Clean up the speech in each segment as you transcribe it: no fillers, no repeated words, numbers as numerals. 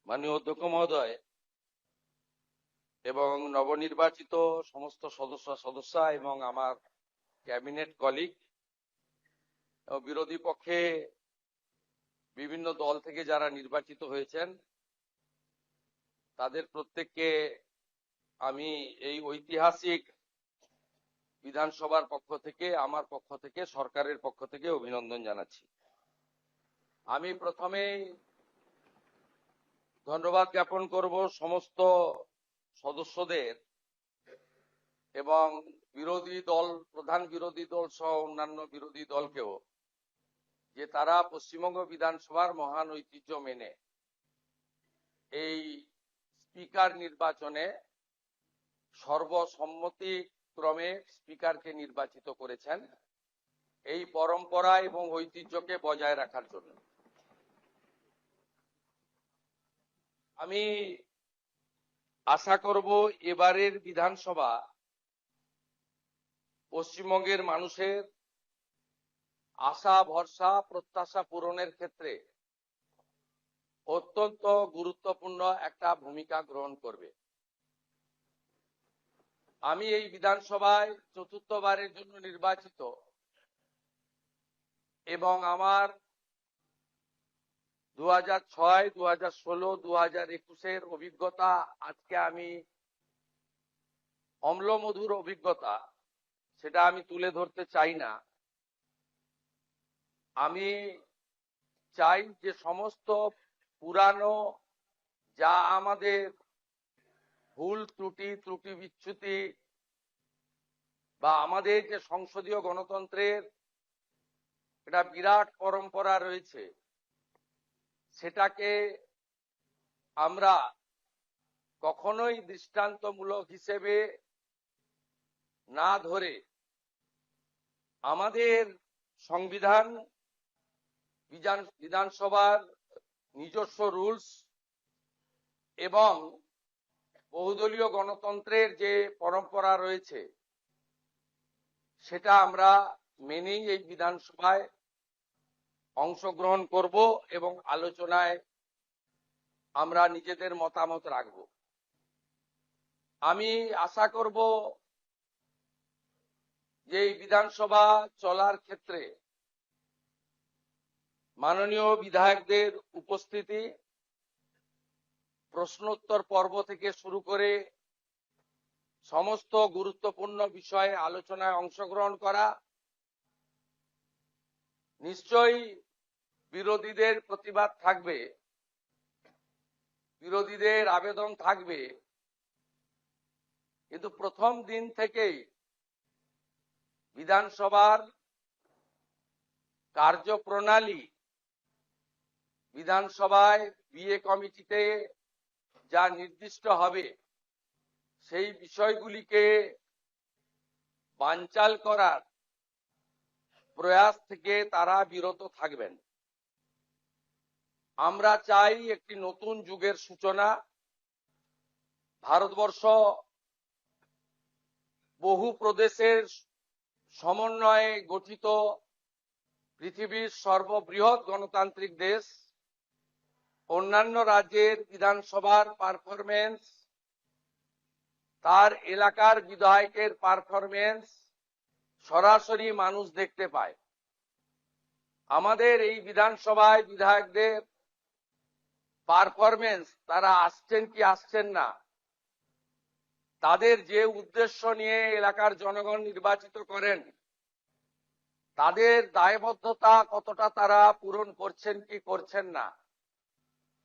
মাননীয় অধ্যক্ষ মহোদয় এবং নবনির্বাচিত সমস্ত সদস্যা এবং আমার ক্যাবিনেট কলিগ ও বিরোধী পক্ষে বিভিন্ন দল থেকে যারা নির্বাচিত হয়েছেন তাদের প্রত্যেককে আমি এই ঐতিহাসিক বিধানসভার পক্ষ থেকে আমার পক্ষ থেকে সরকারের পক্ষ থেকে অভিনন্দন জানাচ্ছি। আমি প্রথমেই ধন্যবাদ জ্ঞাপন করব সমস্ত সদস্যদের এবং বিরোধী দল প্রধান বিরোধী দল সহ অন্যান্য বিরোধী দলকেও যে তারা পশ্চিমবঙ্গ বিধানসভার মহান ঐতিহ্য মেনে এই স্পিকার নির্বাচনে সর্বসম্মতিক্রমে স্পিকারকে নির্বাচিত করেছেন এই পরম্পরা এবং ঐতিহ্যকে বজায় রাখার জন্য। আমি আশা করব এবারের বিধানসভা পশ্চিমবঙ্গের মানুষের আশা ভরসা প্রত্যাশা পূরণের ক্ষেত্রে অত্যন্ত গুরুত্বপূর্ণ একটা ভূমিকা গ্রহণ করবে। আমি এই বিধানসভায় চতুর্থবারের জন্য নির্বাচিত এবং আমার 2006, 2016, 2021-এর অভিজ্ঞতা আজকে আমি অম্লমধুর অভিজ্ঞতা সেটা আমি তুলে ধরতে চাই না। আমি চাই যে সমস্ত পুরানো যা আমাদের ভুল ত্রুটি বিচ্যুতি বা আমাদের যে সংসদীয় গণতন্ত্রের একটা বিরাট পরম্পরা রয়েছে সেটাকে আমরা কখনোই দৃষ্টান্তমূলক হিসেবে না ধরে আমাদের সংবিধান বিধানসভার নিজস্ব রুলস এবং বহুদলীয় গণতন্ত্রের যে পরম্পরা রয়েছে সেটা আমরা মেনেই এই বিধানসভায় অংশগ্রহণ করব এবং আলোচনায় আমরা নিজেদের মতামত রাখব। আমি আশা করব যে এই বিধানসভা চলার ক্ষেত্রে মাননীয় বিধায়কদের উপস্থিতি, প্রশ্নোত্তর পর্ব থেকে শুরু করে সমস্ত গুরুত্বপূর্ণ বিষয়ে আলোচনায় অংশগ্রহণ করা, নিশ্চয়ই বিরোধীদের প্রতিবাদ থাকবে, বিরোধীদের আবেদন থাকবে, কিন্তু প্রথম দিন থেকেই বিধানসভার কার্যপ্রণালী, বিধানসভায় বিএ কমিটিতে যা নির্দিষ্ট হবে সেই বিষয়গুলিকে বানচাল করার প্রয়াস থেকে তারা বিরত থাকবেন। আমরা চাই একটি নতুন যুগের সূচনা। ভারতবর্ষ বহু প্রদেশের সমন্বয়ে গঠিত পৃথিবীর সর্ববৃহৎ গণতান্ত্রিক দেশ। অন্যান্য রাজ্যের বিধানসভার পারফরমেন্স, তার এলাকার বিধায়কের পারফরমেন্স সরাসরি মানুষ দেখতে পায়। আমাদের এই বিধানসভায় বিধায়কদের পারফরমেন্স, তারা আসছেন কি আসছেন না, তাদের যে উদ্দেশ্য নিয়ে এলাকার জনগণ নির্বাচিত করেন তাদের দায়বদ্ধতা কতটা তারা পূরণ করছেন কি করছেন না,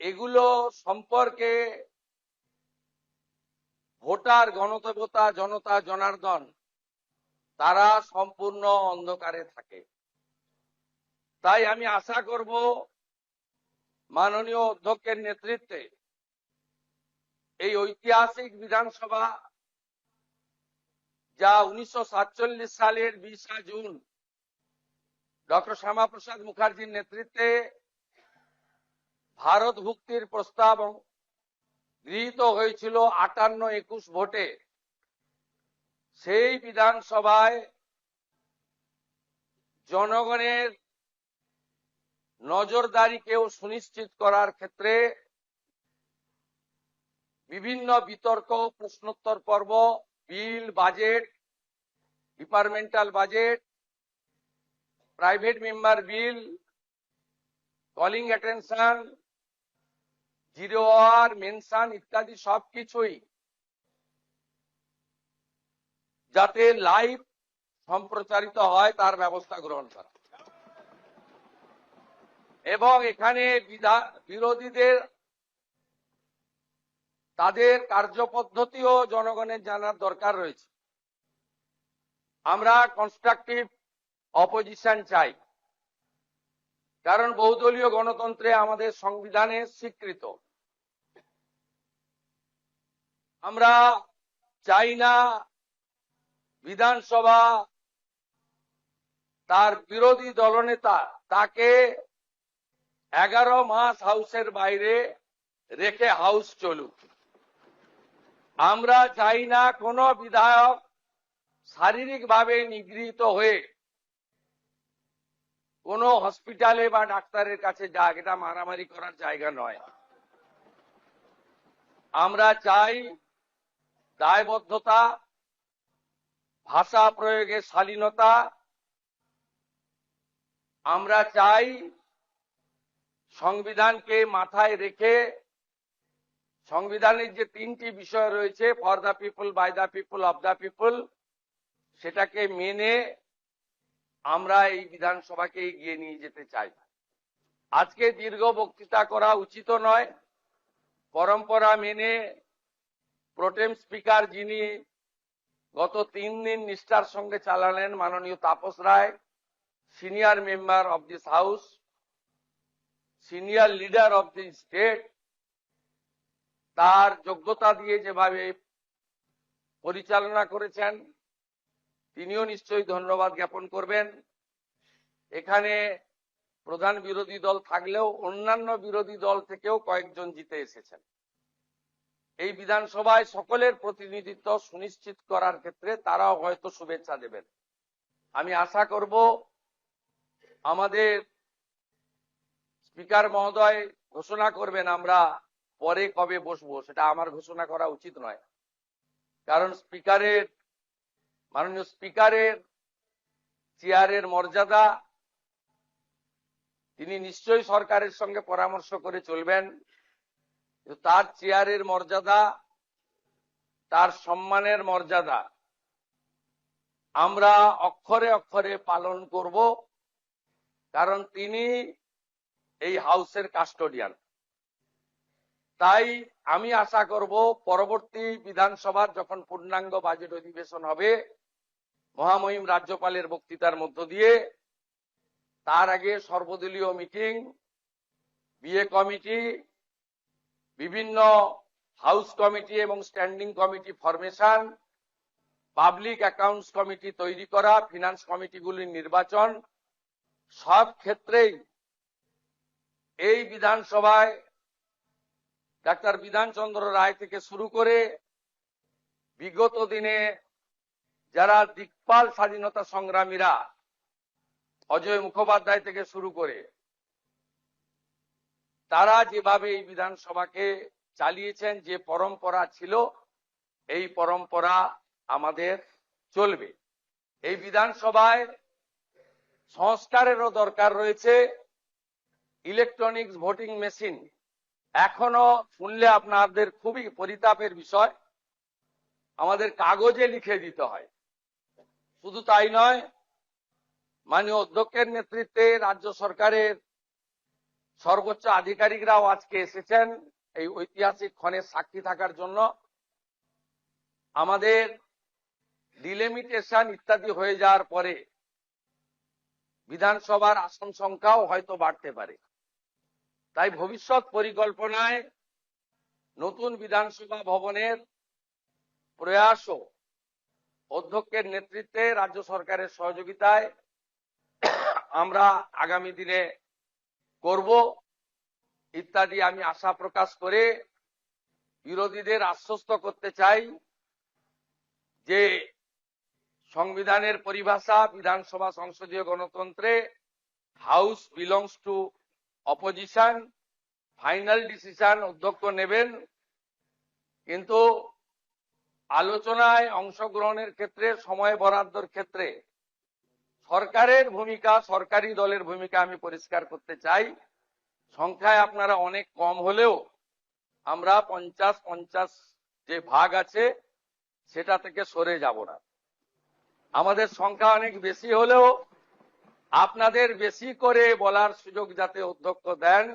এগুলো সম্পর্কে ভোটার গণদেবতা জনতা জনার্দন তারা সম্পূর্ণ অন্ধকারে থাকে। তাই আমি আশা করব মাননীয় অধ্যক্ষের নেতৃত্বে এই ঐতিহাসিক বিধানসভা যা 1947 সালের 20 জুন ডক্টর শ্যামাপ্রসাদ মুখার্জির নেতৃত্বে ভারত ভুক্তির প্রস্তাব গৃহীত হয়েছিল 58-21 ভোটে, সেই বিধানসভায় জনগণের নজরদারিকেও সুনিশ্চিত করার ক্ষেত্রে বিভিন্ন বিতর্ক, প্রশ্নোত্তর পর্ব, bill, budget, departmental budget, private member bill, calling attention, zero hour, mention ইত্যাদি সবকিছুই যাতে লাইভ সম্প্রচারিত হয় তার ব্যবস্থা গ্রহণ করা এবং এখানে বিরোধীদের তাদের কার্যপদ্ধতিও জনগণের জানার দরকার রয়েছে। আমরা কনস্ট্রাকটিভ অপোজিশন চাই, কারণ বহুদলীয় গণতন্ত্রে আমাদের সংবিধানে স্বীকৃত। আমরা চাই না বিধানসভা তার বিরোধী দলনেতা তাকে 11 মাস হাউসের বাইরে রেখে হাউস চলুক। আমরা চাই না কোনো বিধায়ক শারীরিকভাবে নিগৃহীত হয়ে কোনো হসপিটালে বা ডাক্তারের কাছে যাক, এটা মারামারি করার জায়গা নয়। আমরা চাই দায়বদ্ধতা, ভাষা প্রয়োগের শালীনতা। আমরা চাই সংবিধানকে মাথায় রেখে সংবিধানের যে 3টি বিষয় রয়েছে, for the people, by the people, of the people, সেটাকে মেনে আমরা এই বিধানসভাকে এগিয়ে নিয়ে যেতে চাই। আজকে দীর্ঘ বক্তৃতা করা উচিত নয়। পরম্পরা মেনে প্রোটেম স্পিকার যিনি গত 3 দিন নিষ্ঠার সঙ্গে চালালেন, মাননীয় Tapas Roy, senior member of this house, senior leader of the state, তার যোগ্যতা দিয়ে যেভাবে পরিচালনা করেছেন তিনিও নিশ্চয়ই ধন্যবাদ জ্ঞাপন করবেন। এখানে প্রধান বিরোধী দল থাকলেও অন্যান্য বিরোধী দল থেকেও কয়েকজন জিতে এসেছেন। এই বিধানসভায় সকলের প্রতিনিধিত্ব সুনিশ্চিত করার ক্ষেত্রে তারাও হয়তো শুভেচ্ছা দেবেন। আমি আশা করব আমাদের স্পিকার মহোদয় ঘোষণা করবেন আমরা পরে কবে বসবো, সেটা আমার ঘোষণা করা উচিত নয়, কারণ মাননীয় স্পিকারের চেয়ারের মর্যাদা, তিনি নিশ্চয়ই সরকারের সঙ্গে পরামর্শ করে চলবেন। তার চেয়ারের মর্যাদা, তার সম্মানের মর্যাদা আমরা অক্ষরে অক্ষরে পালন করব, কারণ তিনি এই হাউসের কাস্টোডিয়ান। তাই আমি আশা করব পরবর্তী বিধানসভার যখন পূর্ণাঙ্গ বাজেট অধিবেশন হবে মহামহিম রাজ্যপালের বক্তৃতার মধ্য দিয়ে, তার আগে সর্বদলীয় মিটিং, বিএ কমিটি, বিভিন্ন হাউস কমিটি এবং standing committee formation, public accounts committee তৈরি করা, ফিনান্স কমিটিগুলির নির্বাচন, সব ক্ষেত্রেই এই বিধানসভায় ডাক্তার বিধানচন্দ্র রায় থেকে শুরু করে বিগত দিনে যারা দিকপাল স্বাধীনতা সংগ্রামীরা, অজয় মুখোপাধ্যায় থেকে শুরু করে, তারা যেভাবে এই বিধানসভাকে চালিয়েছেন, যে পরম্পরা ছিল, এই পরম্পরা আমাদের চলবে। এই বিধানসভায় সংস্কারেরও দরকার রয়েছে। ইলেকট্রনিক্স ভোটিং মেশিন এখনো শুনলে আপনাদের খুবই পরিতাপের বিষয়, আমাদের কাগজে লিখে দিতে হয়। শুধু তাই নয়, মাননীয় অধ্যক্ষের নেতৃত্বে রাজ্য সরকারের সর্বোচ্চ আধিকারিকরাও আজকে এসেছেন এই ঐতিহাসিক ক্ষণের সাক্ষী থাকার জন্য। আমাদের ডিলিমিটেশন ইত্যাদি হয়ে যাওয়ার পরে বিধানসভার আসন সংখ্যাও হয়তো বাড়তে পারে। তাই ভবিষ্যৎ পরিকল্পনায় নতুন বিধানসভা ভবনের প্রয়াসও অধ্যক্ষের নেতৃত্বে রাজ্য সরকারের সহযোগিতায় আমরা আগামী দিনে করব ইত্যাদি আমি আশা প্রকাশ করে বিরোধীদের আশ্বস্ত করতে চাই যে সংবিধানের পরিভাষা, বিধানসভা সংসদীয় গণতন্ত্রে house belongs to opposition, final decision অধ্যক্ষ নেবেন। কিন্তু আলোচনায় অংশগ্রহণের ক্ষেত্রে, সময় বরাদ্দর ক্ষেত্রে সরকারের ভূমিকা, সরকারি দলের ভূমিকা আমি পরিষ্কার করতে চাই। সংখ্যায় আপনারা অনেক কম হলেও আমরা 50-50 যে ভাগ আছে সেটা থেকে সরে যাব না। আমাদের সংখ্যা অনেক বেশি হলেও আপনাদের বেশি করে বলার সুযোগ যাতে অধ্যক্ষ দেন,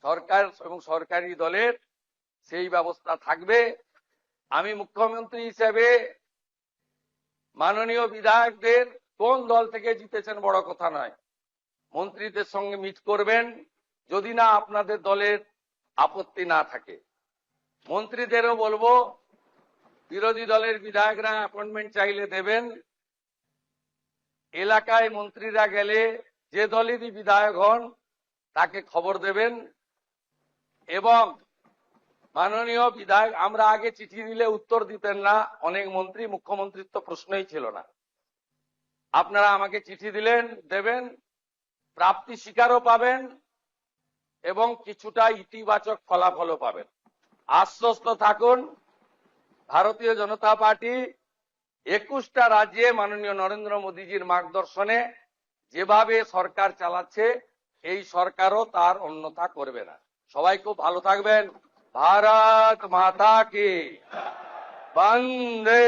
সরকার এবং সরকারি দলের, সেই ব্যবস্থা থাকবে। আমি মুখ্যমন্ত্রী হিসেবে মাননীয় বিধায়কদের কোন দল থেকে জিতেছেন বড় কথা নয়, মন্ত্রীদের সঙ্গে মিট করবেন, যদি না আপনাদের দলের আপত্তি না থাকে। মন্ত্রীদেরও বলবো, বিরোধী দলের বিধায়করা অ্যাপয়েন্টমেন্ট চাইলে দেবেন। এলাকায় মন্ত্রীরা গেলে যে দলেরই বিধায়ক হন তাকে খবর দেবেন। এবং মাননীয় বিধায়ক, আমরা আগে চিঠি দিলে উত্তর দিতেন না অনেক মন্ত্রী, মুখ্যমন্ত্রীর তো প্রশ্নই ছিল না। আপনারা আমাকে চিঠি দিলেন, দেবেন, প্রাপ্তি স্বীকারও পাবেন এবং কিছুটা ইতিবাচক ফলাফলও পাবেন। আশ্বস্ত থাকুন, ভারতীয় জনতা পার্টি 21টা রাজ্যে মাননীয় নরেন্দ্র মোদীজির মার্গদর্শনে যেভাবে সরকার চালাচ্ছে, এই সরকারও তার অন্যথা করবে না। সবাই খুব ভালো থাকবেন। ভারত মাতা কি বন্দে